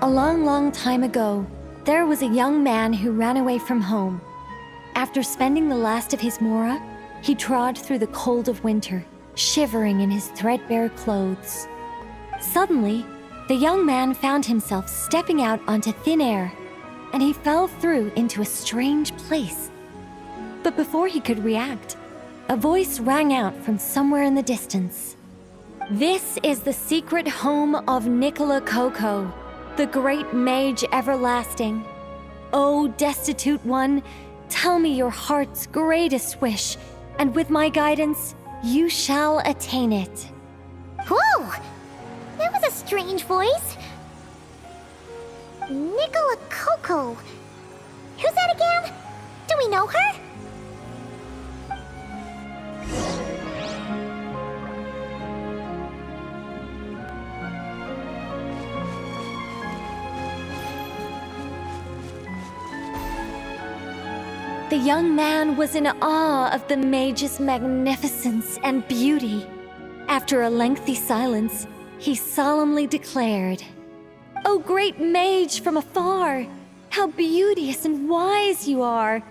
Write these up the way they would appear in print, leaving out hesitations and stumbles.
A long, long time ago, there was a young man who ran away from home. After spending the last of his mora, he trod through the cold of winter, shivering in his threadbare clothes. Suddenly, the young man found himself stepping out onto thin air, and he fell through into a strange place. But before he could react, a voice rang out from somewhere in the distance. "This is the secret home of Nicola Coco, the great mage everlasting. O destitute one, tell me your heart's greatest wish, and with my guidance, you shall attain it." Whoa! That was a strange voice. Nicola Coco. Who's that again? Do we know her? The young man was in awe of the mage's magnificence and beauty. After a lengthy silence, he solemnly declared, "O great mage from afar, how beauteous and wise you are!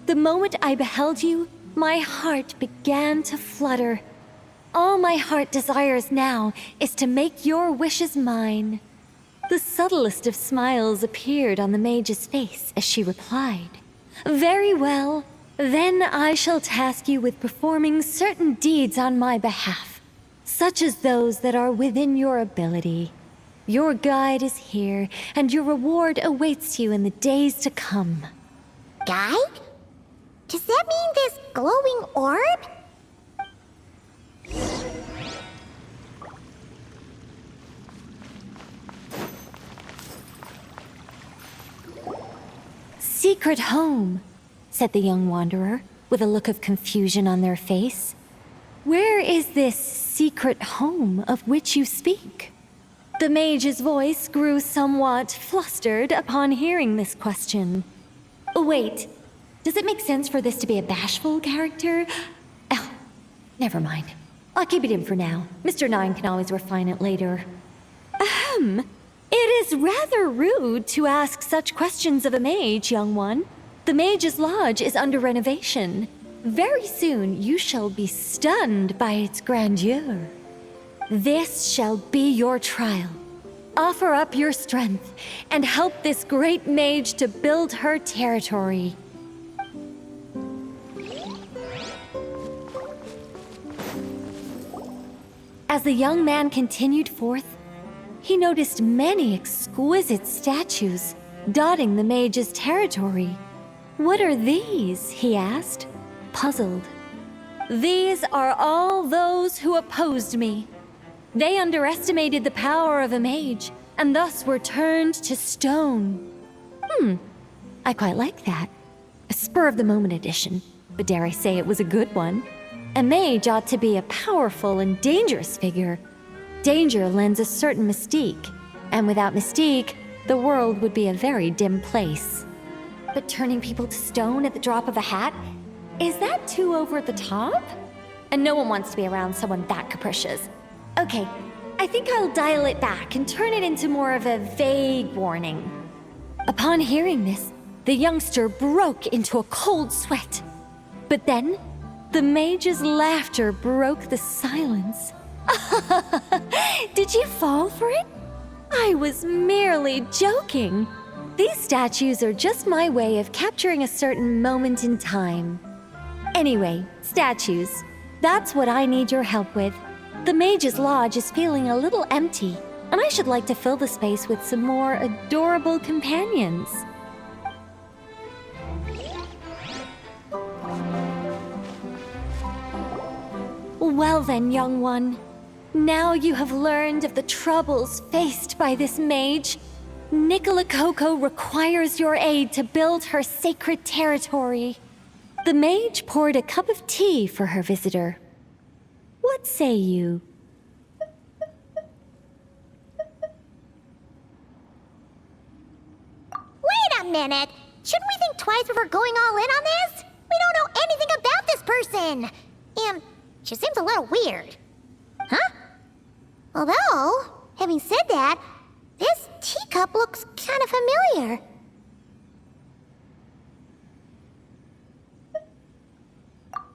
The moment I beheld you, my heart began to flutter. All my heart desires now is to make your wishes mine." The subtlest of smiles appeared on the mage's face as she replied, "Very well, then I shall task you with performing certain deeds on my behalf, such as those that are within your ability. Your guide is here, and your reward awaits you in the days to come." Guide? Does that mean this glowing orb? "Secret home," said the young wanderer, with a look of confusion on their face. "Where is this secret home of which you speak?" The mage's voice grew somewhat flustered upon hearing this question. "Wait, does it make sense for this to be a bashful character? Oh, never mind. I'll keep it in for now. Mr. Nine can always refine it later." "Ahem. It is rather rude to ask such questions of a mage, young one. The mage's lodge is under renovation. Very soon you shall be stunned by its grandeur. This shall be your trial. Offer up your strength and help this great mage to build her territory." As the young man continued forth, he noticed many exquisite statues dotting the mage's territory. "What are these?" he asked, puzzled. "These are all those who opposed me. They underestimated the power of a mage, and thus were turned to stone." I quite like that. A spur-of-the-moment addition, but dare I say it was a good one. A mage ought to be a powerful and dangerous figure. Danger lends a certain mystique, and without mystique, the world would be a very dim place. But turning people to stone at the drop of a hat? Is that too over the top? And no one wants to be around someone that capricious. Okay, I think I'll dial it back and turn it into more of a vague warning. Upon hearing this, the youngster broke into a cold sweat. But then, the mage's laughter broke the silence. "Did you fall for it? I was merely joking. These statues are just my way of capturing a certain moment in time. Anyway, statues, that's what I need your help with. The mage's lodge is feeling a little empty, and I should like to fill the space with some more adorable companions." "Well then, young one, now you have learned of the troubles faced by this mage. Nicola Coco requires your aid to build her sacred territory." The mage poured a cup of tea for her visitor. "What say you?" Wait minute. Shouldn't we think twice before going all in on this? We don't know anything about this person. And she seems a little weird. Huh? Although, having said that, this teacup looks kind of familiar.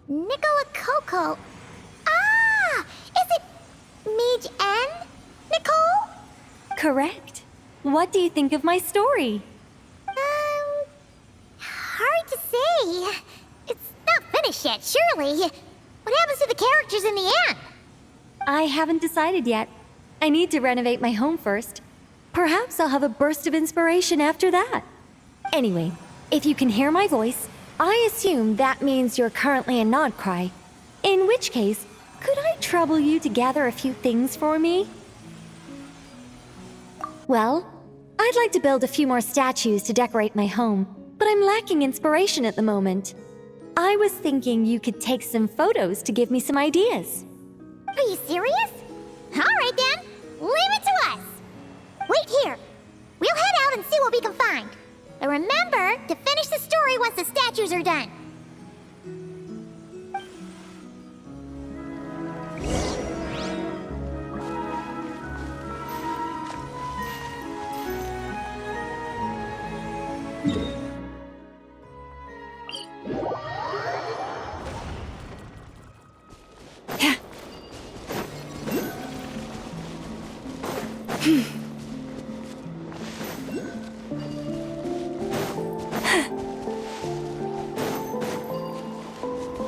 Nicola Coco. Ah! Is it Mage N? Nicole? Correct. What do you think of my story? Hard to say. It's not finished yet, surely. What happens to the characters in the end? I haven't decided yet. I need to renovate my home first. Perhaps I'll have a burst of inspiration after that. Anyway, if you can hear my voice, I assume that means you're currently in Nodcry. In which case, could I trouble you to gather a few things for me? Well, I'd like to build a few more statues to decorate my home, but I'm lacking inspiration at the moment. I was thinking you could take some photos to give me some ideas. Are you serious? Alright then, leave it to us! Wait here. We'll head out and see what we can find. But remember to finish the story once the statues are done.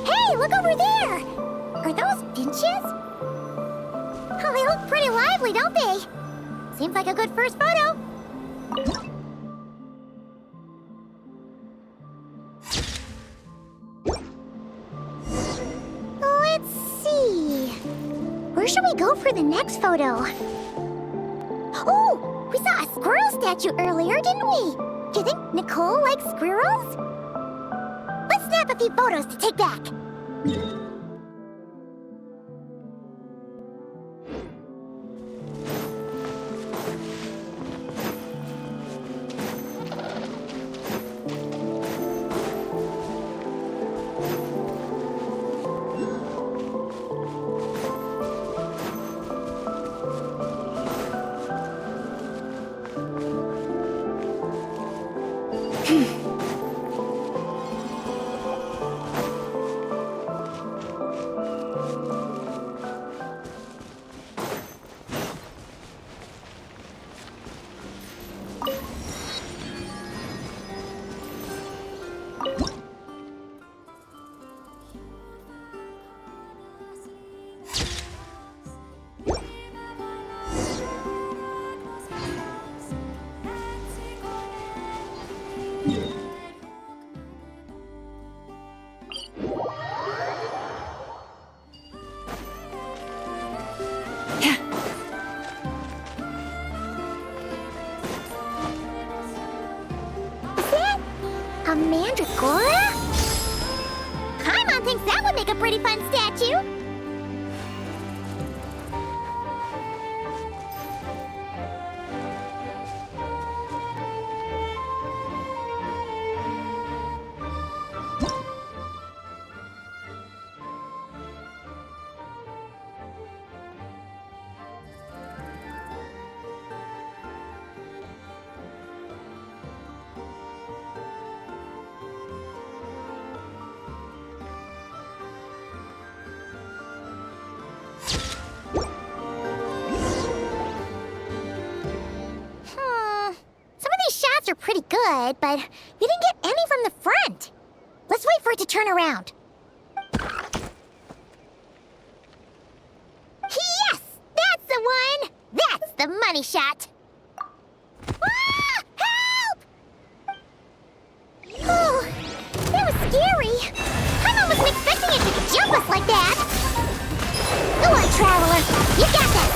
Hey, look over there! Are those benches? Oh, they look pretty lively, don't they? Seems like a good first photo. Let's see. Where should we go for the next photo? Oh, we saw a squirrel statue earlier, didn't we? Do you think Nicole likes squirrels? Let's snap a few photos to take back. A mandragora? Paimon thinks that would make a pretty fun statue. Are pretty good, but we didn't get any from the front. Let's wait for it to turn around. Yes! That's the one! That's the money shot! Ah! Help! Oh, that was scary. I wasn't expecting it to jump us like that. Go on, Traveler. You got this.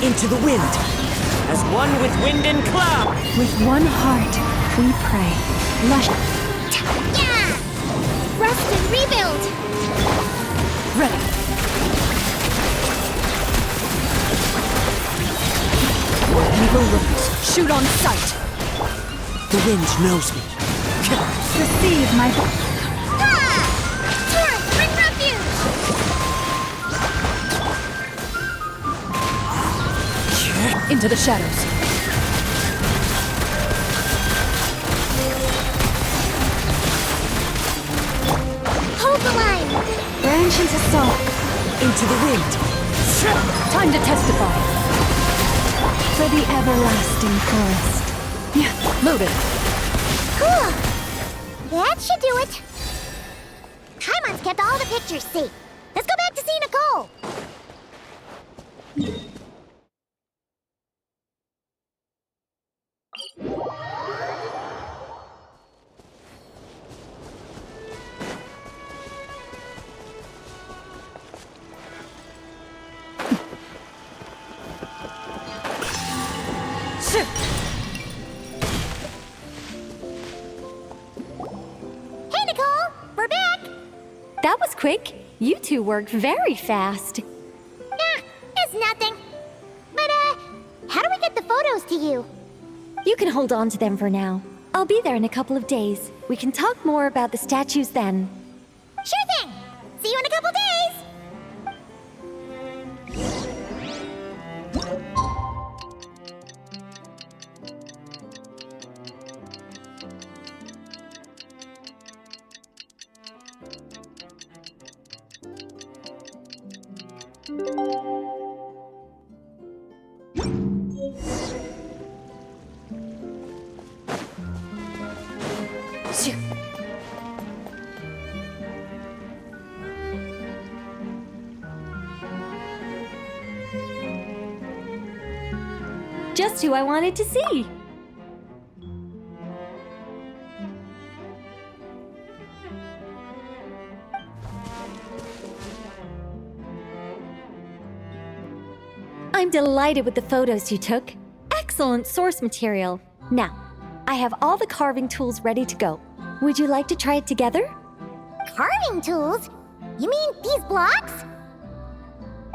Into the wind, as one with wind and cloud. With one heart, we pray. Lush. Yeah! Rest and rebuild! Ready. Shoot on sight! The wind knows me. Receive my... Ah! Turn! Bring refuge! Into the shadows. Hold the line! Branch into song. Into the wind. Time to testify. For the everlasting forest. Yeah, loaded. Cool. That should do it. Paimon's kept all the pictures safe. Let's go back to see Nicole. Hey, Nicole. We're back. That was quick. You two worked very fast. Nah, it's nothing. But, how do we get the photos to you? You can hold on to them for now. I'll be there in a couple of days. We can talk more about the statues then. Sure thing. See you in a couple days. Just who I wanted to see. I'm delighted with the photos you took. Excellent source material. Now, I have all the carving tools ready to go. Would you like to try it together? Carving tools? You mean these blocks?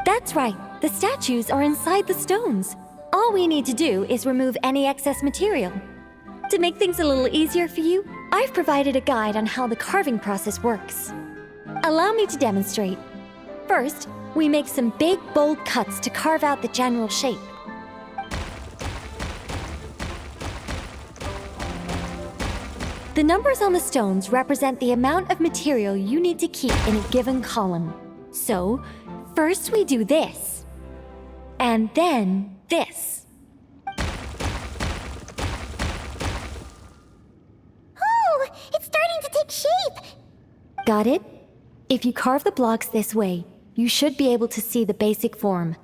That's right. The statues are inside the stones. All we need to do is remove any excess material. To make things a little easier for you, I've provided a guide on how the carving process works. Allow me to demonstrate. First, we make some big, bold cuts to carve out the general shape. The numbers on the stones represent the amount of material you need to keep in a given column. So, first we do this, and then this. Oh, it's starting to take shape. Got it? If you carve the blocks this way, you should be able to see the basic form.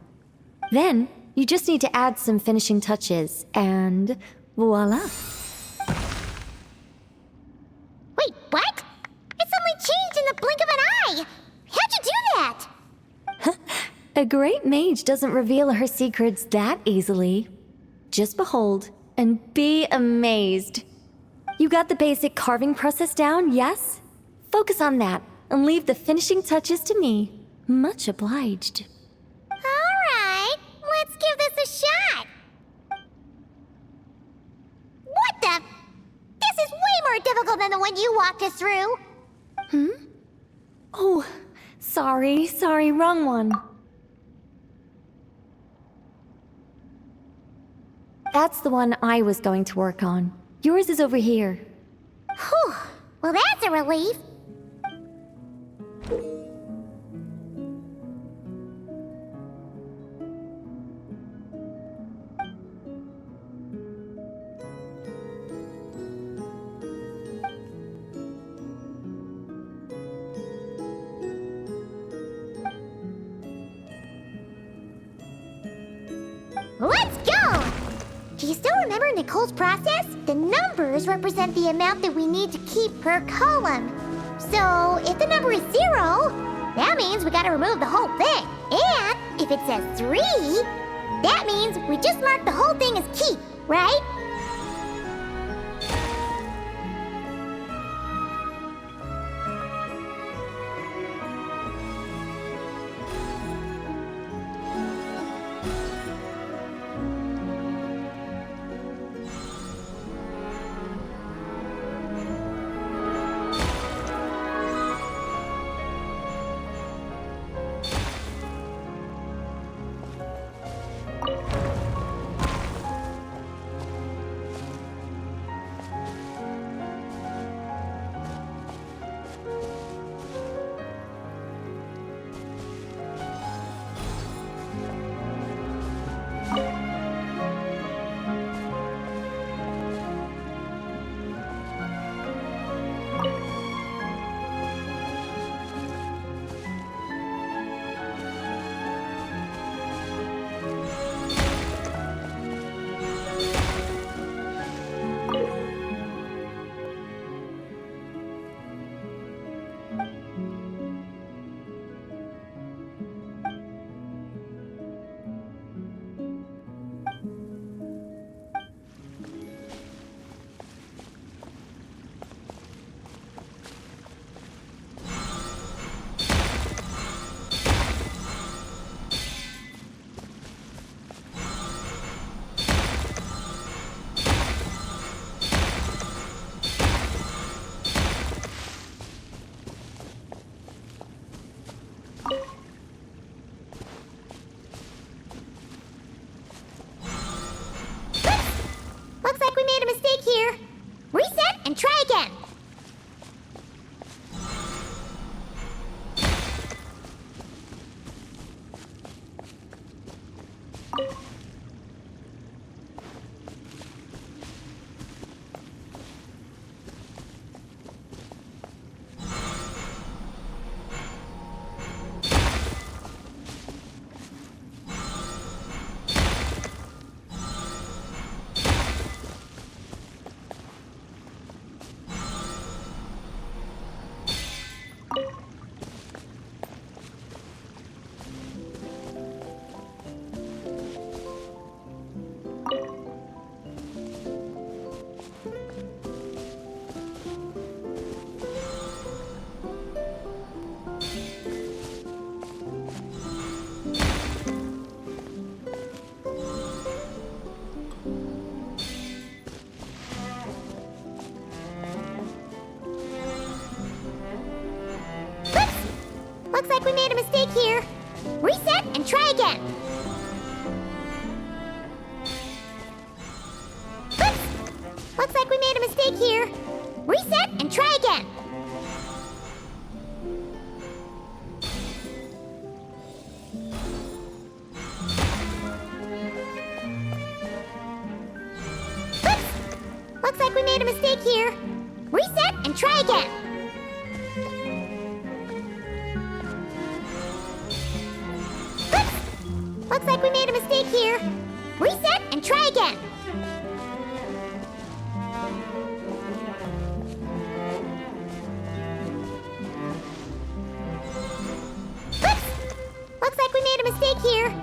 Then, you just need to add some finishing touches, and voila. Wait, what? It suddenly changed in the blink of an eye. How'd you do that? A great mage doesn't reveal her secrets that easily. Just behold and be amazed. You got the basic carving process down, yes? Focus on that and leave the finishing touches to me. Much obliged. All right, let's give this a shot. What the? This is way more difficult than the one you walked us through. Oh, sorry, wrong one. That's the one I was going to work on. Yours is over here. Whew, well that's a relief. Let's go! Do you still remember Nicole's process? The numbers represent the amount that we need to keep per column. So, if the number is 0, that means we gotta remove the whole thing. And if it says 3, that means we just mark the whole thing as keep, right? made a mistake here. Reset and try again. Oops! Looks like we made a mistake here. Reset and try again. Oops! Looks like we made a mistake here.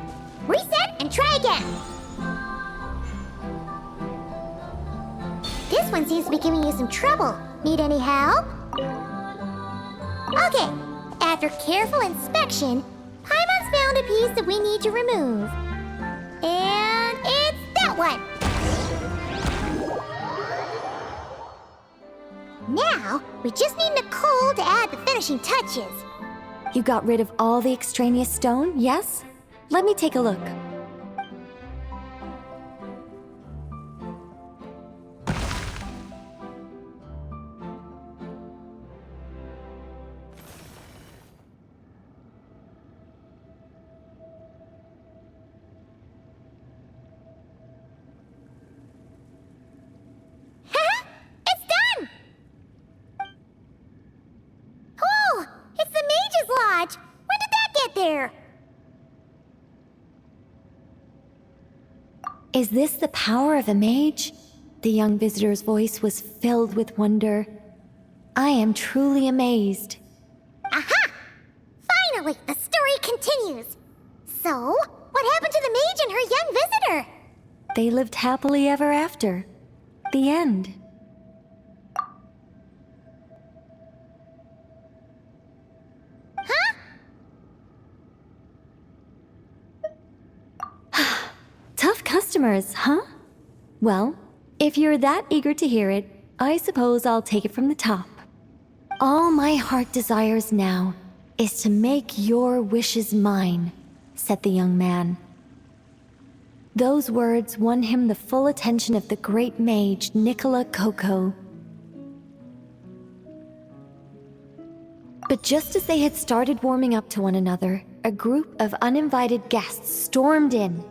Reset and try again. This one seems to be giving you some trouble. Need any help? Okay. After careful inspection, Paimon's found a piece that we need to remove. And it's that one! Now, we just need Nicole to add the finishing touches. You got rid of all the extraneous stone, yes? Let me take a look. It's done! Oh, it's the Mage's Lodge! When did that get there? Is this the power of a mage? The young visitor's voice was filled with wonder. I am truly amazed. Aha! Finally, the story continues. So, what happened to the mage and her young visitor? They lived happily ever after. The end. Huh? Tough customers, huh? Well, if you're that eager to hear it, I suppose I'll take it from the top. All my heart desires now is to make your wishes mine, said the young man. Those words won him the full attention of the great mage, Nicola Coco. But just as they had started warming up to one another, a group of uninvited guests stormed in,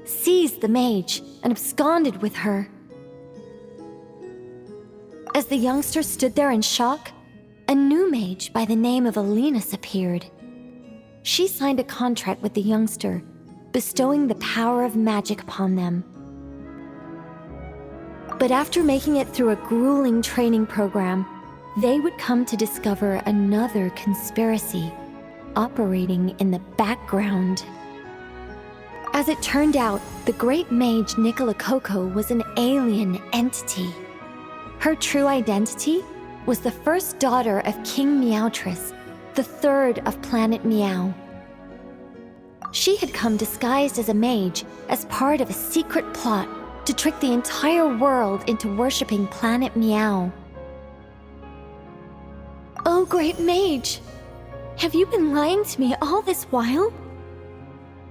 seized the mage, and absconded with her. As the youngster stood there in shock, a new mage by the name of Alinus appeared. She signed a contract with the youngster, bestowing the power of magic upon them. But after making it through a grueling training program, they would come to discover another conspiracy operating in the background. As it turned out, the great mage Nicola Coco was an alien entity. Her true identity was the first daughter of King Meowtress, the third of Planet Meow. She had come disguised as a mage as part of a secret plot to trick the entire world into worshipping Planet Meow. Oh, great mage! Have you been lying to me all this while?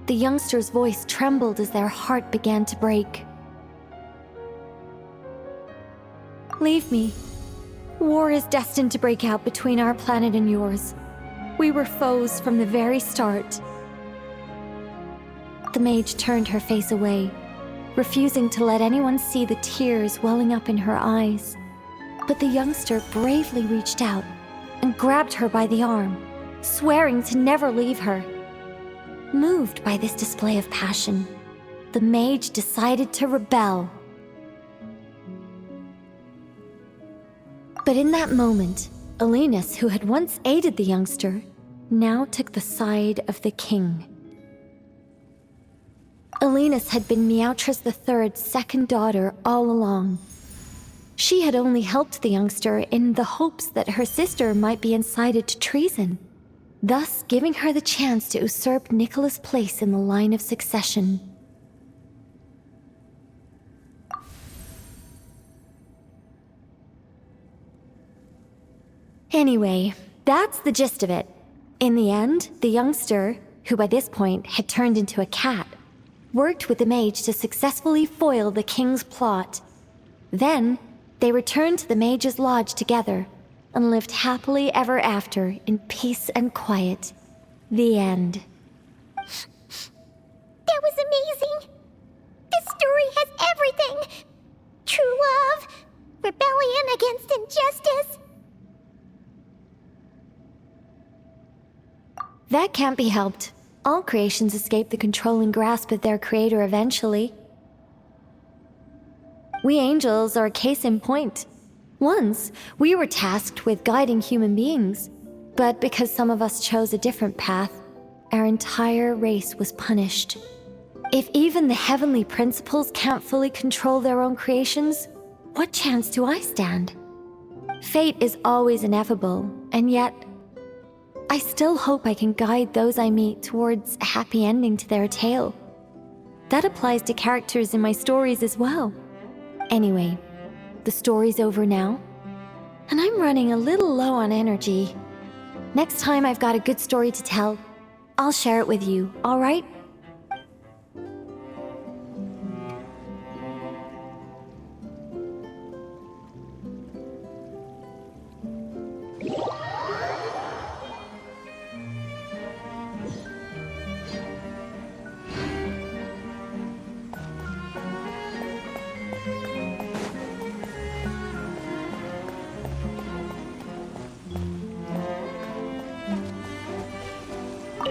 The youngster's voice trembled as their heart began to break. Leave me. War is destined to break out between our planet and yours. We were foes from the very start. The mage turned her face away, refusing to let anyone see the tears welling up in her eyes. But the youngster bravely reached out and grabbed her by the arm, swearing to never leave her. Moved by this display of passion, the mage decided to rebel. But in that moment, Alinus, who had once aided the youngster, now took the side of the king. Alinus had been Meowtress III's second daughter all along. She had only helped the youngster in the hopes that her sister might be incited to treason, thus giving her the chance to usurp Nicola's place in the line of succession. Anyway, that's the gist of it. In the end, the youngster, who by this point had turned into a cat, worked with the mage to successfully foil the king's plot. Then, they returned to the mage's lodge together and lived happily ever after in peace and quiet. The end. That was amazing! This story has everything! True love, rebellion, That can't be helped. All creations escape the controlling grasp of their creator eventually. We angels are a case in point. Once, we were tasked with guiding human beings, but because some of us chose a different path, our entire race was punished. If even the heavenly principles can't fully control their own creations, what chance do I stand? Fate is always ineffable, and yet, I still hope I can guide those I meet towards a happy ending to their tale. That applies to characters in my stories as well. Anyway, the story's over now, and I'm running a little low on energy. Next time I've got a good story to tell, I'll share it with you, all right?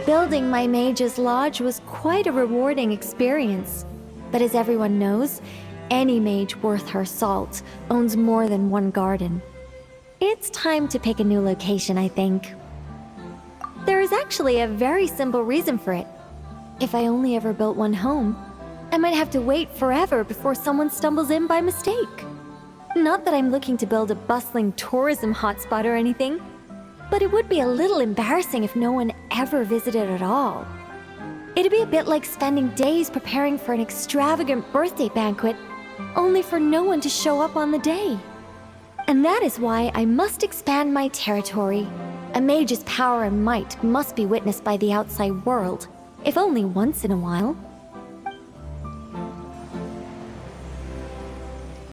Building my mage's lodge was quite a rewarding experience. But as everyone knows, any mage worth her salt owns more than one garden. It's time to pick a new location, I think. There is actually a very simple reason for it. If I only ever built one home, I might have to wait forever before someone stumbles in by mistake. Not that I'm looking to build a bustling tourism hotspot or anything, but it would be a little embarrassing if no one ever visited at all. It'd be a bit like spending days preparing for an extravagant birthday banquet, only for no one to show up on the day. And that is why I must expand my territory. A mage's power and might must be witnessed by the outside world, if only once in a while.